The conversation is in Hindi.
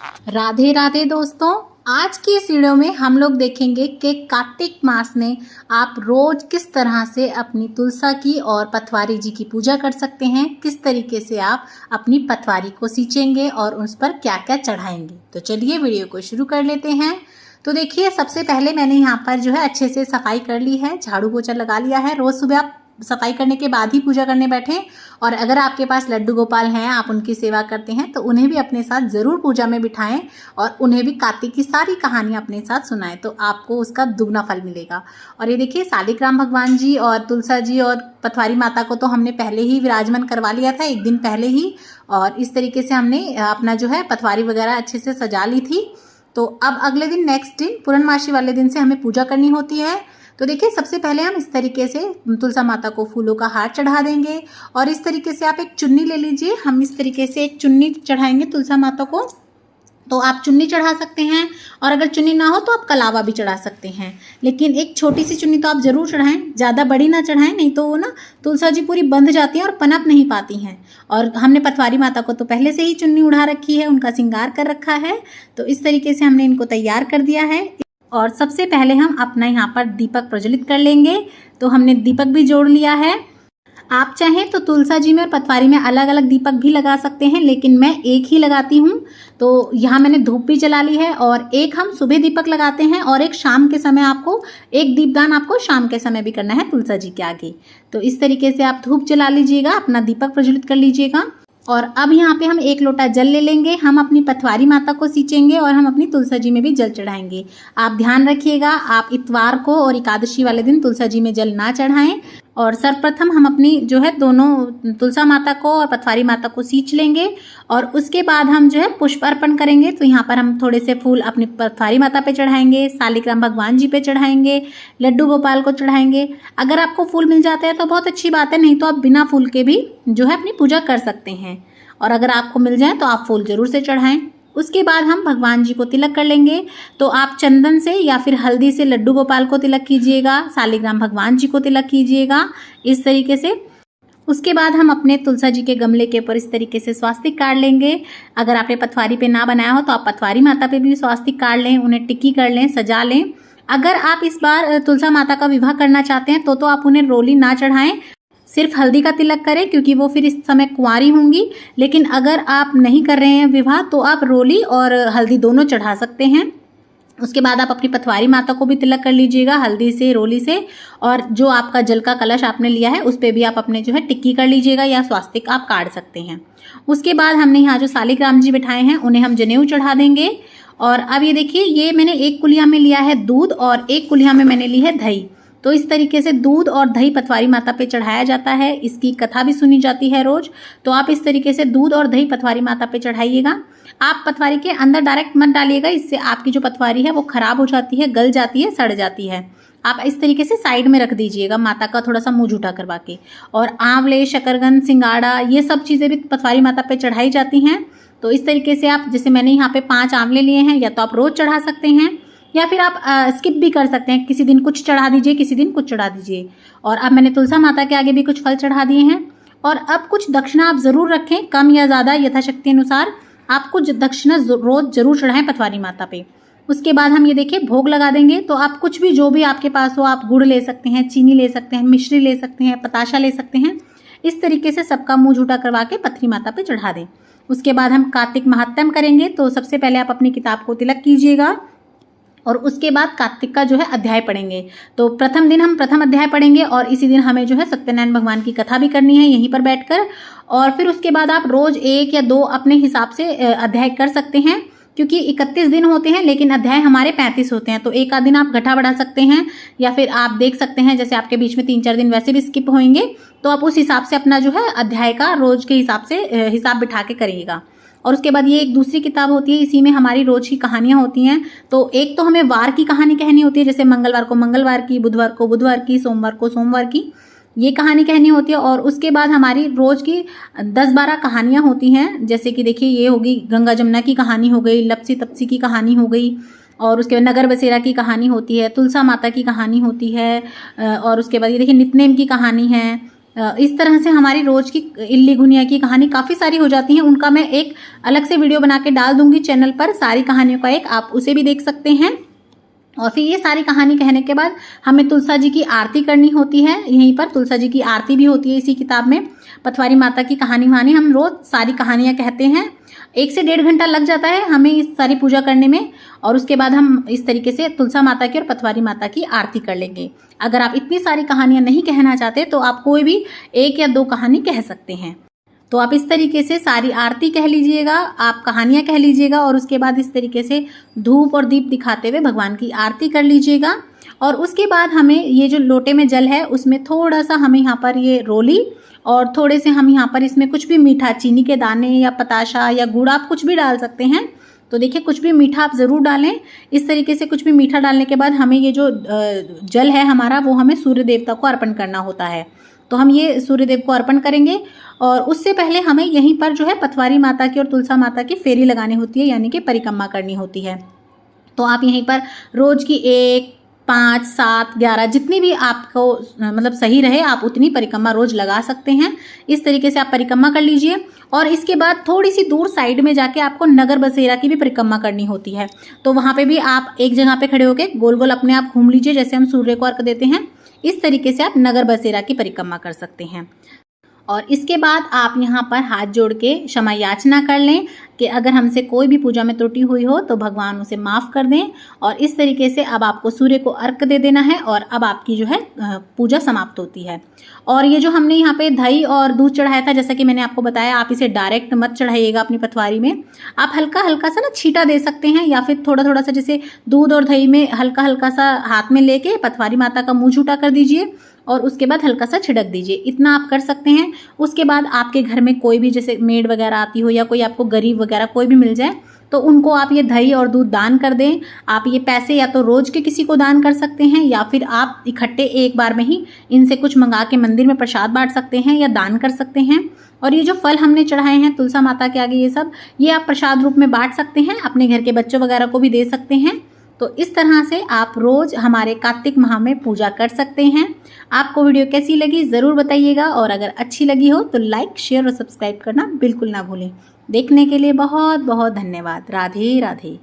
राधे राधे दोस्तों। आज की इस वीडियो में हम लोग देखेंगे कि कार्तिक मास में आप रोज किस तरह से अपनी तुलसा की और पथवारी जी की पूजा कर सकते हैं, किस तरीके से आप अपनी पथवारी को सींचेंगे और उस पर क्या क्या चढ़ाएंगे। तो चलिए वीडियो को शुरू कर लेते हैं। तो देखिए, सबसे पहले मैंने यहाँ पर जो है अच्छे से सफाई कर ली है, झाड़ू पोछा लगा लिया है। रोज सुबह आप सफाई करने के बाद ही पूजा करने बैठें। और अगर आपके पास लड्डू गोपाल हैं, आप उनकी सेवा करते हैं, तो उन्हें भी अपने साथ ज़रूर पूजा में बिठाएं और उन्हें भी कार्तिक की सारी कहानियां अपने साथ सुनाएं, तो आपको उसका दुगना फल मिलेगा। और ये देखिए, शालिग्राम भगवान जी और तुलसा जी और पथवारी माता को तो हमने पहले ही विराजमान करवा लिया था, एक दिन पहले ही। और इस तरीके से हमने अपना जो है पथवारी वगैरह अच्छे से सजा ली थी। तो अब अगले दिन, नेक्स्ट दिन, पूर्णमासी वाले दिन से हमें पूजा करनी होती है। तो देखिए, सबसे पहले हम इस तरीके से तुलसा माता को फूलों का हार चढ़ा देंगे। और इस तरीके से आप एक चुन्नी ले लीजिए। हम इस तरीके से एक चुन्नी चढ़ाएंगे तुलसा माता को। तो आप चुन्नी चढ़ा सकते हैं, और अगर चुन्नी ना हो तो आप कलावा भी चढ़ा सकते हैं। लेकिन एक छोटी सी चुन्नी तो आप ज़रूर चढ़ाएं, ज़्यादा बड़ी ना चढ़ाएं, नहीं तो वो ना तुलसा जी पूरी बंध जाती हैं और पनप नहीं पाती हैं। और हमने पथवारी माता को तो पहले से ही चुन्नी उड़ा रखी है, उनका श्रृंगार कर रखा है। तो इस तरीके से हमने इनको तैयार कर दिया है। और सबसे पहले हम अपना यहाँ पर दीपक प्रज्वलित कर लेंगे। तो हमने दीपक भी जोड़ लिया है। आप चाहें तो तुलसा जी में और पथवारी में अलग अलग दीपक भी लगा सकते हैं, लेकिन मैं एक ही लगाती हूँ। तो यहाँ मैंने धूप भी जला ली है, और एक हम सुबह दीपक लगाते हैं और एक शाम के समय, आपको एक दीपदान आपको शाम के समय भी करना है तुलसा जी के आगे। तो इस तरीके से आप धूप जला लीजिएगा, अपना दीपक प्रज्वलित कर लीजिएगा। और अब यहाँ पे हम एक लोटा जल ले लेंगे। हम अपनी पथवारी माता को सींचेंगे और हम अपनी तुलसा जी में भी जल चढ़ाएंगे। आप ध्यान रखिएगा, आप इतवार को और एकादशी वाले दिन तुलसा जी में जल ना चढ़ाएं। और सर्वप्रथम हम अपनी जो है दोनों तुलसा माता को और पथवारी माता को सींच लेंगे, और उसके बाद हम जो है पुष्प अर्पण करेंगे। तो यहाँ पर हम थोड़े से फूल अपनी पथवारी माता पे चढ़ाएंगे, शालिग्राम भगवान जी पे चढ़ाएंगे, लड्डू गोपाल को चढ़ाएंगे। अगर आपको फूल मिल जाते हैं तो बहुत अच्छी बात है, नहीं तो आप बिना फूल के भी जो है अपनी पूजा कर सकते हैं। और अगर आपको मिल जाए तो आप फूल जरूर से चढ़ाएं। उसके बाद हम भगवान जी को तिलक कर लेंगे। तो आप चंदन से या फिर हल्दी से लड्डू गोपाल को तिलक कीजिएगा, शालिग्राम भगवान जी को तिलक कीजिएगा, इस तरीके से। उसके बाद हम अपने तुलसा जी के गमले के ऊपर इस तरीके से स्वास्तिक काट लेंगे। अगर आपने पथवारी पे ना बनाया हो तो आप पथवारी माता पे भी स्वास्तिक काट लें, उन्हें टिक्की कर लें, सजा लें। अगर आप इस बार तुलसा माता का विवाह करना चाहते हैं तो आप उन्हें रोली ना चढ़ाएं, सिर्फ हल्दी का तिलक करें, क्योंकि वो फिर इस समय कुंवारी होंगी। लेकिन अगर आप नहीं कर रहे हैं विवाह तो आप रोली और हल्दी दोनों चढ़ा सकते हैं। उसके बाद आप अपनी पथवारी माता को भी तिलक कर लीजिएगा, हल्दी से, रोली से। और जो आपका जल का कलश आपने लिया है उस पर भी आप अपने जो है टिक्की कर लीजिएगा, या स्वास्तिक आप काट सकते हैं। उसके बाद हमने यहाँ जो शालिग्राम जी बिठाए हैं उन्हें हम जनेऊ चढ़ा देंगे। और अब ये देखिए, ये मैंने एक कुलिया में लिया है दूध और एक कुलिया में मैंने ली है दही। तो इस तरीके से दूध और दही पथवारी माता पे चढ़ाया जाता है, इसकी कथा भी सुनी जाती है रोज। तो आप इस तरीके से दूध और दही पथवारी माता पे चढ़ाइएगा। आप पथवारी के अंदर डायरेक्ट मत डालिएगा, इससे आपकी जो पथवारी है वो खराब हो जाती है, गल जाती है, सड़ जाती है। आप इस तरीके से साइड में रख दीजिएगा, माता का थोड़ा सा मुंह झूठा करवा के। और आंवले, शकरकंद, सिंगाड़ा, ये सब चीज़ें भी पथवारी माता पे चढ़ाई जाती हैं। तो इस तरीके से आप, जैसे मैंने यहाँ पे 5 आंवले लिए हैं, या तो आप रोज चढ़ा सकते हैं, या फिर आप स्किप भी कर सकते हैं। किसी दिन कुछ चढ़ा दीजिए, किसी दिन कुछ चढ़ा दीजिए। और अब मैंने तुलसा माता के आगे भी कुछ फल चढ़ा दिए हैं। और अब कुछ दक्षिणा आप ज़रूर रखें, कम या ज़्यादा यथाशक्ति अनुसार आप कुछ दक्षिणा रोज जरूर चढ़ाएं पथवारी माता पे। उसके बाद हम ये देखिए भोग लगा देंगे। तो आप कुछ भी, जो भी आपके पास हो, आप गुड़ ले सकते हैं, चीनी ले सकते हैं, मिश्री ले सकते हैं, पताशा ले सकते हैं। इस तरीके से सबका मुँह झूठा करवा के पथरी माता पे चढ़ा दें। उसके बाद हम कार्तिक महात्म्य करेंगे। तो सबसे पहले आप अपनी किताब को तिलक कीजिएगा, और उसके बाद कार्तिक का जो है अध्याय पढ़ेंगे। तो प्रथम दिन हम प्रथम अध्याय पढ़ेंगे, और इसी दिन हमें जो है सत्यनारायण भगवान की कथा भी करनी है यहीं पर बैठकर। और फिर उसके बाद आप रोज 1 या 2 अपने हिसाब से अध्याय कर सकते हैं, क्योंकि 31 दिन होते हैं लेकिन अध्याय हमारे 35 होते हैं। तो एक आध दिन आप घटा बढ़ा सकते हैं, या फिर आप देख सकते हैं, जैसे आपके बीच में 3-4 दिन वैसे भी स्किप होंगे, तो आप उस हिसाब से अपना जो है अध्याय का रोज के हिसाब से हिसाब बिठा के करिएगा। और उसके बाद ये एक दूसरी किताब होती है, इसी में हमारी रोज की कहानियाँ होती हैं। तो एक तो हमें वार की कहानी कहनी होती है, जैसे मंगलवार को मंगलवार की, बुधवार को बुधवार की, सोमवार को सोमवार की, ये कहानी कहनी होती है। और उसके बाद हमारी रोज की 10-12 कहानियाँ होती हैं, जैसे कि देखिए, ये होगी गंगा जमुना की कहानी हो गई, लपसी तपसी की कहानी हो गई, और उसके बाद नगर बसेरा की कहानी होती है, तुलसा माता की कहानी होती है, और उसके बाद ये देखिए नितनेम की कहानी है, इस तरह से हमारी रोज की इल्ली घुनिया की कहानी काफ़ी सारी हो जाती हैं। उनका मैं एक अलग से वीडियो बना के डाल दूंगी चैनल पर, सारी कहानियों का एक, आप उसे भी देख सकते हैं। और फिर ये सारी कहानी कहने के बाद हमें तुलसा जी की आरती करनी होती है। यहीं पर तुलसा जी की आरती भी होती है इसी किताब में। पथवारी माता की कहानी वहानी हम रोज सारी कहानियां कहते हैं। 1 से 1.5 घंटा लग जाता है हमें इस सारी पूजा करने में, और उसके बाद हम इस तरीके से तुलसा माता की और पथवारी माता की आरती कर लेंगे। अगर आप इतनी सारी कहानियां नहीं कहना चाहते तो आप कोई भी 1 या 2 कहानी कह सकते हैं। तो आप इस तरीके से सारी आरती कह लीजिएगा, आप कहानियां कह लीजिएगा, और उसके बाद इस तरीके से धूप और दीप दिखाते हुए भगवान की आरती कर लीजिएगा। और उसके बाद हमें ये जो लोटे में जल है उसमें थोड़ा सा हमें यहाँ पर ये रोली और थोड़े से हम यहाँ पर इसमें कुछ भी मीठा, चीनी के दाने या पताशा या गुड़, आप कुछ भी डाल सकते हैं। तो देखिए कुछ भी मीठा आप ज़रूर डालें। इस तरीके से कुछ भी मीठा डालने के बाद हमें ये जो जल है हमारा वो हमें सूर्य देवता को अर्पण करना होता है। तो हम ये सूर्य देव को अर्पण करेंगे, और उससे पहले हमें यहीं पर जो है पथवारी माता की और तुलसा माता की फेरी लगानी होती है, यानी कि परिक्रमा करनी होती है। तो आप यहीं पर रोज की 1, 5, 7, 11 जितनी भी आपको मतलब सही रहे आप उतनी परिक्रमा रोज लगा सकते हैं। इस तरीके से आप परिक्रमा कर लीजिए। और इसके बाद थोड़ी सी दूर साइड में जाके आपको नगर बसेरा की भी परिक्रमा करनी होती है। तो वहाँ पे भी आप एक जगह पे खड़े होकर गोल गोल अपने आप घूम लीजिए, जैसे हम सूर्य को अर्घ देते हैं। इस तरीके से आप नगर बसेरा की परिक्रमा कर सकते हैं। और इसके बाद आप यहाँ पर हाथ जोड़ के क्षमा याचना कर लें कि अगर हमसे कोई भी पूजा में त्रुटि हुई हो तो भगवान उसे माफ़ कर दें। और इस तरीके से अब आपको सूर्य को अर्घ दे देना है, और अब आपकी जो है पूजा समाप्त होती है। और ये जो हमने यहाँ पे दही और दूध चढ़ाया था, जैसा कि मैंने आपको बताया, आप इसे डायरेक्ट मत चढ़ाइएगा अपनी पथवारी में। आप हल्का हल्का सा ना छींटा दे सकते हैं, या फिर थोड़ा थोड़ा सा जैसे दूध और दही में हल्का हल्का सा हाथ में लेके पथवारी माता का मुँह झूठा कर दीजिए, और उसके बाद हल्का सा छिड़क दीजिए। इतना आप कर सकते हैं। उसके बाद आपके घर में कोई भी जैसे मेड वगैरह आती हो या कोई आपको गरीब वगैरह कोई भी मिल जाए तो उनको आप ये दही और दूध दान कर दें। आप ये पैसे या तो रोज के किसी को दान कर सकते हैं, या फिर आप इकट्ठे एक बार में ही इनसे कुछ मंगा के मंदिर में प्रसाद बांट सकते हैं या दान कर सकते हैं। और ये जो फल हमने चढ़ाए हैं तुलसा माता के आगे, ये आप प्रसाद रूप में बांट सकते हैं, अपने घर के बच्चों वगैरह को भी दे सकते हैं। तो इस तरह से आप रोज हमारे कार्तिक माह में पूजा कर सकते हैं। आपको वीडियो कैसी लगी ज़रूर बताइएगा, और अगर अच्छी लगी हो तो लाइक, शेयर और सब्सक्राइब करना बिल्कुल ना भूलें। देखने के लिए बहुत बहुत धन्यवाद। राधे राधे।